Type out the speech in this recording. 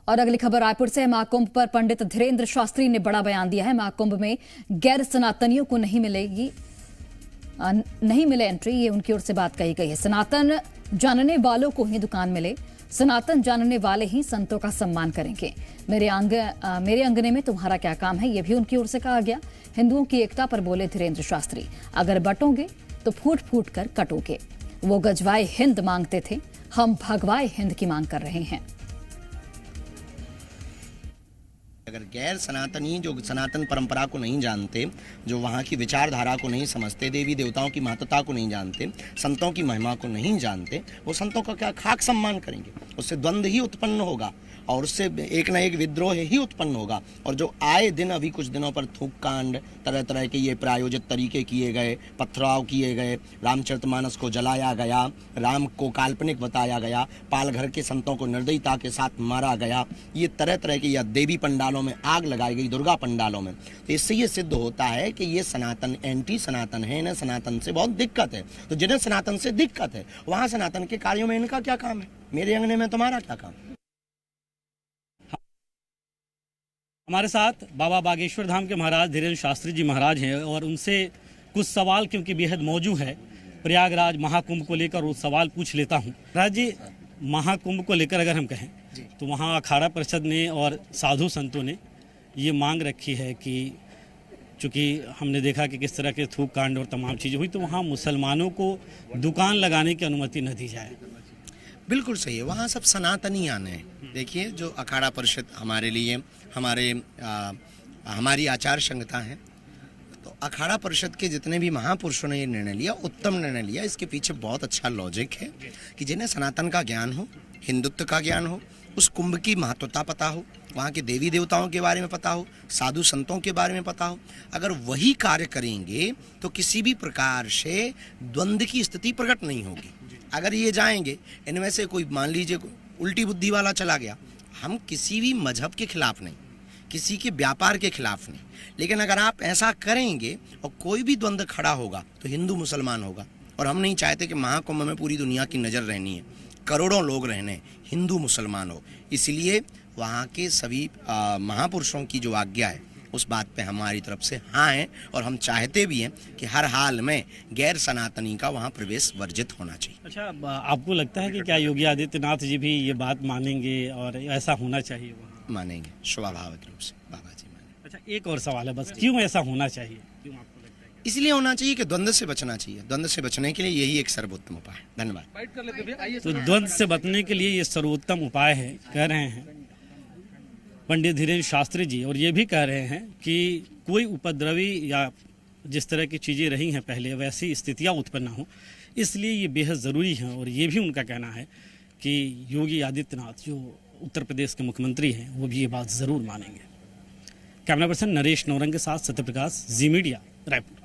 और अगली खबर रायपुर से। महाकुंभ पर पंडित धीरेन्द्र शास्त्री ने बड़ा बयान दिया है। महाकुंभ में गैर सनातनियों को नहीं मिले एंट्री, ये उनकी ओर से बात कही गई है। सनातन जानने वालों को ही दुकान मिले, सनातन जानने वाले ही संतों का सम्मान करेंगे। मेरे अंगने में तुम्हारा क्या काम है, ये भी उनकी ओर से कहा गया। हिंदुओं की एकता पर बोले धीरेन्द्र शास्त्री, अगर बटोगे तो फूट फूट कर कटोगे। वो गजवाए हिंद मांगते थे, हम भगवाए हिंद की मांग कर रहे हैं। अगर गैर सनातनी जो सनातन परंपरा को नहीं जानते, जो वहाँ की विचारधारा को नहीं समझते, देवी देवताओं की महत्ता को नहीं जानते, संतों की महिमा को नहीं जानते, वो संतों का क्या खाक सम्मान करेंगे। उससे द्वंद्व ही उत्पन्न होगा और उससे एक न एक विद्रोह ही उत्पन्न होगा। और जो आए दिन अभी कुछ दिनों पर थूक कांड, तरह तरह के ये प्रायोजित तरीके किए गए, पथराव किए गए, रामचरितमानस को जलाया गया, राम को काल्पनिक बताया गया, पालघर के संतों को निर्दयता के साथ मारा गया, ये तरह तरह के, या देवी पंडालों में आग लगाई गई, दुर्गा पंडालों में, तो इससे ये सिद्ध होता है कि ये सनातन एंटी सनातन है, इन्हें सनातन से बहुत दिक्कत है। तो जिन्हें सनातन से दिक्कत है वहाँ सनातन के कार्यों में इनका क्या काम है, मेरे अंगने में तुम्हारा क्या काम। हमारे साथ बाबा बागेश्वर धाम के महाराज धीरेन्द्र शास्त्री जी महाराज हैं और उनसे कुछ सवाल, क्योंकि बेहद मौजू है प्रयागराज महाकुंभ को लेकर, वो सवाल पूछ लेता हूँ। महाराज जी, महाकुंभ को लेकर अगर हम कहें तो वहाँ अखाड़ा परिषद ने और साधु संतों ने ये मांग रखी है कि चूँकि हमने देखा कि किस तरह के थूक कांड और तमाम चीज़ें हुई, तो वहाँ मुसलमानों को दुकान लगाने की अनुमति न दी जाए। बिल्कुल सही है, वहाँ सब सनातनी आने हैं। देखिए, जो अखाड़ा परिषद हमारे लिए हमारी आचार संहिता है, तो अखाड़ा परिषद के जितने भी महापुरुषों ने ये निर्णय लिया, उत्तम निर्णय लिया। इसके पीछे बहुत अच्छा लॉजिक है कि जिन्हें सनातन का ज्ञान हो, हिंदुत्व का ज्ञान हो, उस कुंभ की महत्वता पता हो, वहाँ के देवी देवताओं के बारे में पता हो, साधु संतों के बारे में पता हो, अगर वही कार्य करेंगे तो किसी भी प्रकार से द्वंद्व की स्थिति प्रकट नहीं होगी। अगर ये जाएंगे, इनमें से कोई मान लीजिए उल्टी बुद्धि वाला चला गया, हम किसी भी मजहब के खिलाफ नहीं, किसी के व्यापार के खिलाफ नहीं, लेकिन अगर आप ऐसा करेंगे और कोई भी द्वंद्व खड़ा होगा तो हिंदू मुसलमान होगा। और हम नहीं चाहते कि महाकुंभ में पूरी दुनिया की नज़र रहनी है, करोड़ों लोग रहने, हिंदू मुसलमान हो। इसलिए वहाँ के सभी महापुरुषों की जो आज्ञा है उस बात पे हमारी तरफ से हाँ है, और हम चाहते भी हैं कि हर हाल में गैर सनातनी का वहाँ प्रवेश वर्जित होना चाहिए। अच्छा, आपको लगता है कि क्या योगी आदित्यनाथ जी भी ये बात मानेंगे और ऐसा होना चाहिए? मानेंगे, स्वाभाविक रूप से बाबा जी मानेंगे। अच्छा, एक और सवाल है बस, क्यों ऐसा होना चाहिए? क्यों आपको लगता है? इसलिए होना चाहिए कि द्वंद्व से बचना चाहिए। द्वंद्व से बचने के लिए यही एक सर्वोत्तम उपाय है। धन्यवाद। तो द्वंद्व से बचने के लिए ये सर्वोत्तम उपाय है, कह रहे हैं पंडित धीरेन्द्र शास्त्री जी। और ये भी कह रहे हैं कि कोई उपद्रवी या जिस तरह की चीज़ें रही हैं पहले, वैसी स्थितियां उत्पन्न हो, इसलिए ये बेहद ज़रूरी है। और ये भी उनका कहना है कि योगी आदित्यनाथ जो उत्तर प्रदेश के मुख्यमंत्री हैं, वो भी ये बात ज़रूर मानेंगे। कैमरा पर्सन नरेश नौरंग के साथ सत्यप्रकाश, जी मीडिया, रायपुर।